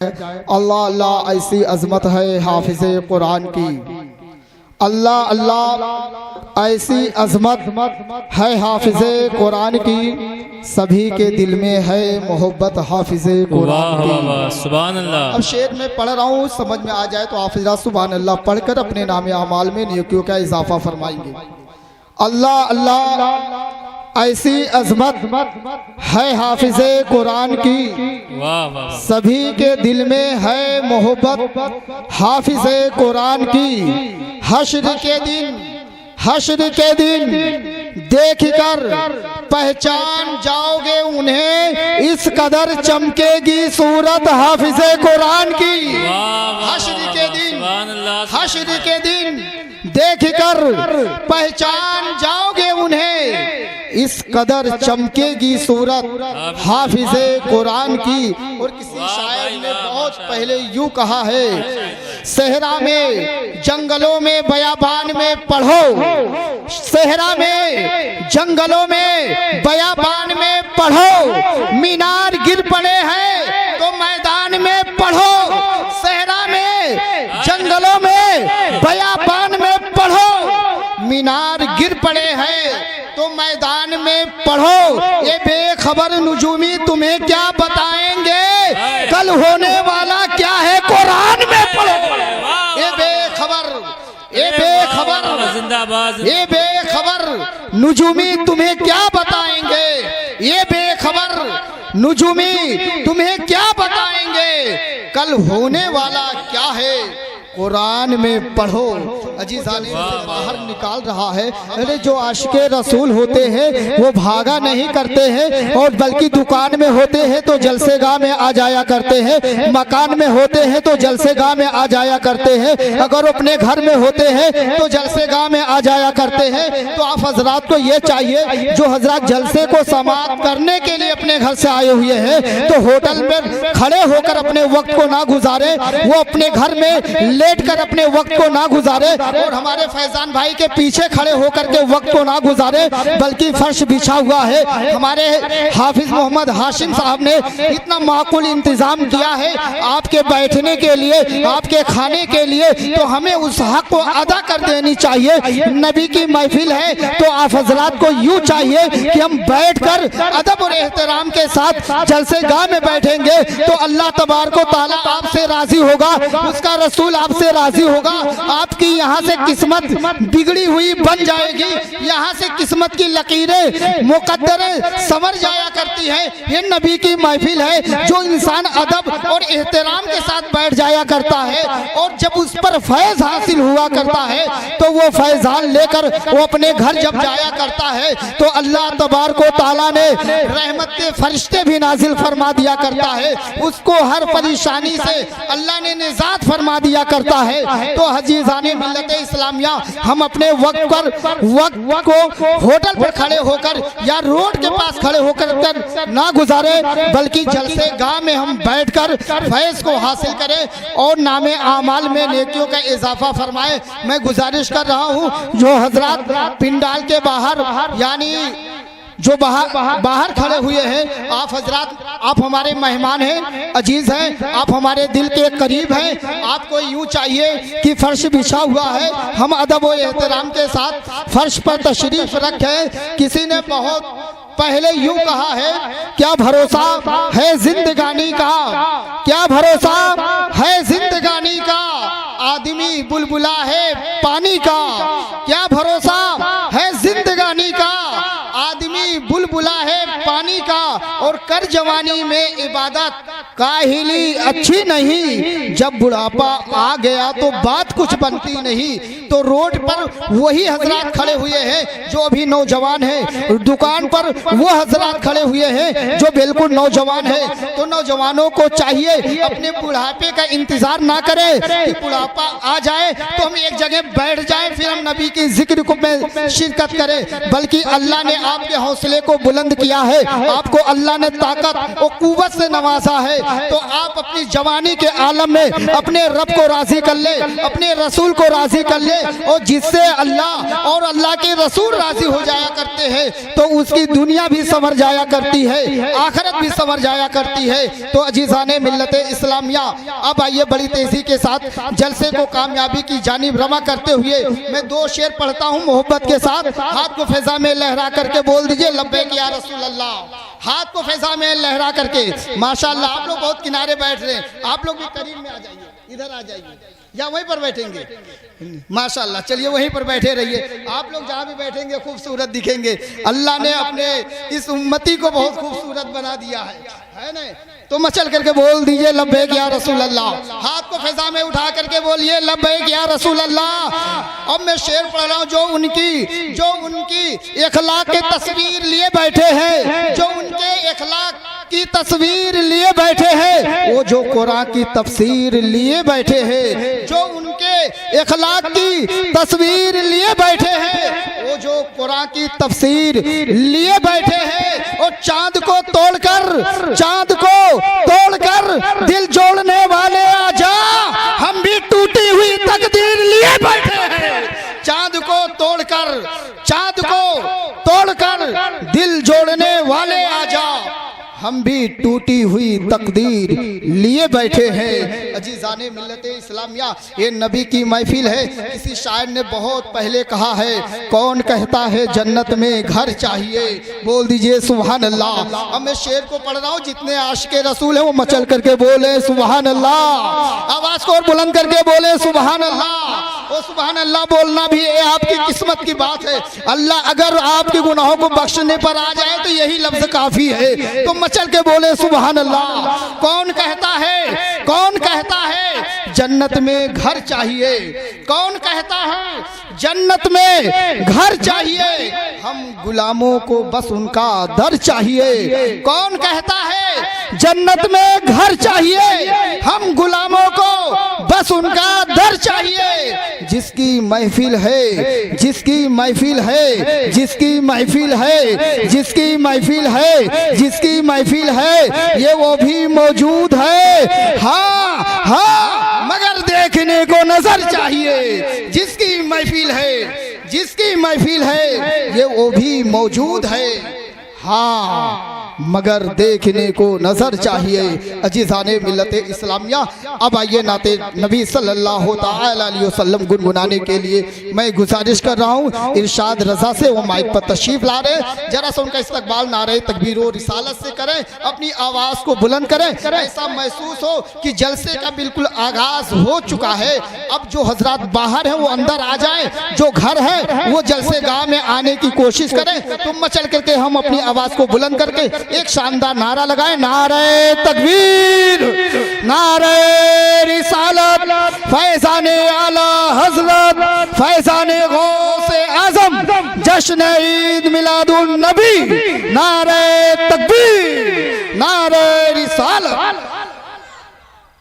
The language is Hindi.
अल्लाह अल्लाह ऐसी अजमत है हाफिज कुरान की। अल्लाह अल्लाह ऐसी अजमत है हाफिज कुरान की। सभी के दिल में है मोहब्बत हाफिज कुरान की। सुभान अल्लाह। अब शेर में पढ़ रहा हूँ, समझ में आ जाए तो हाफिज़ सुभान अल्लाह पढ़कर अपने नाम अमाल में नेकियों का इजाफा फरमाएंगे। अल्लाह अल्लाह ऐसी अजमत है हाफिज कुरान की। वाह वाह। सभी के दिल में है मोहब्बत हाफिज कुरान की। हश्र के दिन देख कर पहचान जाओगे उन्हें, इस कदर चमकेगी सूरत हाफिज कुरान की। हश्र के दिन देख कर पहचान जाओगे उन्हें, इस कदर चमकेगी सूरत हाफिज कुरान की। और किसी शायर ने बहुत पहले यूं कहा है, सहरा में जंगलों में बयाबान में पढ़ो, सहरा में जंगलों में बयाबान में पढ़ो, मीनार गिर पड़े हैं तो मैदान में पढ़ो। सहरा में जंगलों में बयाबान में पढ़ो, मीनार गिर पड़े हैं तो मैदान में पढ़ो। ये बेखबर नुजूमी तुम्हें क्या बताएंगे, कल होने वाला क्या है कुरान में पढ़ो। ये बेखबर नुजूमी तुम्हें क्या बताएंगे, ये बेखबर नुजूमी तुम्हें क्या बताएंगे, कल होने वाला क्या है कुरान में पढ़ो। अजीज़ाने से बाहर निकाल रहा है। अरे जो आशिके रसूल होते हैं वो भागा नहीं करते हैं, और बल्कि दुकान में होते हैं तो जलसेगाह में आ जाया करते हैं, मकान में होते हैं तो जलसेगाह में आ जाया करते हैं, अगर अपने घर में होते हैं तो जलसेगाह में आ जाया करते हैं। तो आप हजरात को ये चाहिए, जो हजरात जलसे को समाप्त करने के लिए अपने घर से आए हुए हैं तो होटल में खड़े होकर अपने वक्त को ना गुजारे, वो अपने घर में लेट कर अपने वक्त को ना गुजारे, और हमारे फैजान भाई के पीछे खड़े होकर के वक्त को ना गुजारे, बल्कि फर्श बिछा हुआ है। हमारे हाफिज मोहम्मद हाशिम साहब ने इतना माकूल इंतजाम किया है आपके बैठने के लिए, आपके खाने के लिए, तो हमें उस हक को अदा कर देनी चाहिए। नबी की महफिल है तो आप हजरात को यूं चाहिए कि हम बैठकर अदब और एहतराम के साथ जलसेगाह में बैठेंगे तो अल्लाह तबारक व तआला आपसे राजी होगा, उसका रसूल आपसे राजी होगा, आपकी यहाँ से किस्मत बिगड़ी हुई बन जाएगी, यहाँ से किस्मत की लकीरें मुकद्दरें संवर जाया करती हैं। ये नबी की महफिल है, जो इंसान अदब और एहतराम के साथ बैठ जाया करता है और जब उस पर फैज हासिल हुआ करता है तो वो फैजान लेकर वो अपने घर जब जाया करता है तो अल्लाह तबारक व तआला ने रहमत के फरिश्ते भी नाजिल फरमा दिया करता है, उसको हर परेशानी से अल्लाह ने निजात फरमा दिया करता है। तो हजीज़ाने मिल्लत इस्लामिया, हम अपने वक्त को होटल पर खड़े होकर या रोड के पास खड़े होकर ना गुजारे, बल्कि जलसेगाह में हम बैठकर फैज़ को हासिल करें और नामे आमाल में नेकियों का इजाफा फरमाए। मैं गुजारिश कर रहा हूँ जो हजरात पिंडाल के बाहर यानी जो बाहर खड़े हुए हैं, आप हजरात, आप हमारे मेहमान हैं, अजीज हैं, आप हमारे दिल के करीब हैं। आपको यूं चाहिए कि फर्श बिछा हुआ है, हम अदब और एहतराम के साथ फर्श पर तशरीफ रखें। किसी ने बहुत पहले यूं कहा है, क्या भरोसा है जिंदगानी का, क्या भरोसा है जिंदगानी का, आदमी बुलबुला है पानी का, क्या भरोसा है जिंदगानी का, आदमी बुलबुला है पानी का, और कर जवानी में इबादत काहिली अच्छी नहीं, जब बुढ़ापा आ गया तो बात कुछ बनती नहीं। तो रोड पर वही हजरात खड़े हुए हैं जो अभी नौजवान हैं, दुकान पर वो हजरात खड़े हुए हैं जो बिल्कुल नौजवान हैं। तो नौजवानों को चाहिए अपने बुढ़ापे का इंतजार ना करें कि बुढ़ापा आ जाए तो हम एक जगह बैठ जाएं फिर हम नबी की जिक्र को में शिरकत करें, बल्कि अल्लाह ने आपके हौसले को बुलंद किया है, आपको अल्लाह ने ताकत ताकत और कुव्वत से नवाजा है, तो आप अपनी जवानी के आलम में अपने रब को राजी कर ले, अपने रसूल को राजी कर ले, और जिससे अल्लाह और अल्लाह के रसूल राजी हो जाया करते हैं तो उसकी दुनिया भी संवर जाया करती है, आखिरत भी संवर जाया करती है। तो अजीज़ाने मिल्लत इस्लामिया, अब आइए बड़ी तेजी के साथ जलसे को कामयाबी की जानिब रवा करते हुए मैं 2 शेर पढ़ता हूँ मोहब्बत के साथ। हाथ को फैजा में लहरा करके बोल दीजिए लब्बैक या रसूल अल्लाह। हाथ को फैजा में लहरा करके। माशाअल्लाह, आप लोग बहुत किनारे बैठ रहे हैं, आप लोग भी करीब में आ जाइए, इधर आ जाइए या वहीं पर बैठेंगे। माशाअल्लाह, चलिए वहीं पर बैठे रहिए। आप लोग जहाँ भी बैठेंगे खूबसूरत दिखेंगे। अल्लाह ने अपने इस उम्मती को बहुत खूबसूरत बना दिया है ना। तो मचल करके बोल दीजिए लब्बैक या रसूल अल्लाह। हाथ को फिजा में उठा करके बोलिए लब्बैक या रसूल अल्लाह। अब मैं शेर पढ़ रहा हूँ जो उनकी इखलाक की तस्वीर लिए बैठे हैं, जो उनके इखलाक की तस्वीर लिए बैठे हैं, वो जो कुरान की तफसीर लिए बैठे हैं, जो उनके इखलाक की तस्वीर लिए बैठे हैं, वो जो कुरान की तफसीर लिए बैठे हैं, और चांद को तोड़कर दिल जोड़ने वाले आजा, हम भी टूटी हुई तकदीर लिए बैठे हैं। चांद को तोड़कर दिल जोड़ने वाले आजा, हम भी टूटी हुई तकदीर लिए बैठे हैं। अजीज़ाने मिल्लते इस्लामिया, ये नबी की महफिल है। किसी शायर ने बहुत पहले कहा है, कौन कहता है जन्नत में घर चाहिए, बोल दीजिए सुभान अल्लाह। अब मैं शेर को पढ़ रहा हूँ, जितने आशिक़े रसूल है वो मचल करके बोले सुभान अल्लाह। आवाज़ को और बुलंद करके बोले सुभान अल्लाह। और सुभान अल्लाह बोलना भी ये आपकी किस्मत की बात है। अल्लाह अगर आपके गुनाहों को बख्शने पर आ जाए तो यही लफ्ज़ काफ़ी है। तो चल के बोले सुभान अल्लाह। कौन कहता है जन्नत में घर चाहिए, कौन कहता है जन्नत में घर चाहिए, हम गुलामों को बस उनका दर चाहिए। कौन कहता है जन्नत में घर चाहिए, हम गुलामों को बस उनका दर चाहिए। जिसकी महफिल है, जिसकी महफिल है, जिसकी महफिल है, जिसकी महफिल है, जिसकी महफिल है, ये वो भी मौजूद है। हाँ हाँ, मगर देखने को नजर चाहिए। जिसकी महफिल है, जिसकी महफिल है, ये वो भी मौजूद है। हाँ, मगर देखने को नजर चाहिए। अजीज़ाने मिल्लत इस्लामिया, अब आइए नाते नबी सल्लल्लाहु तआला अलैहि वसल्लम गुनगुनाने के लिए मैं गुजारिश कर रहा हूँ। इरशाद रजा से वो माइक पर तशरीफ ला रहे, जरा सा उनका इस्तकबाल नारे तकबीर और रिसालत से करें, अपनी आवाज़ को बुलंद करें। ऐसा महसूस हो कि जलसे का बिल्कुल आगाज हो चुका है। अब जो हजरात बाहर हैं वो अंदर आ जाएं, जो घर है वो जलसे गाह में आने की कोशिश करें। तो मचल करके हम अपनी आवाज़ को बुलंद करके एक शानदार नारा लगाए, नारे तकबीर, नारे रिसालत, फैज़ाने आला हज़रत, फैज़ाने गौसे आज़म, जश्न ईद मिलादुन नबी, नारे तकबीर।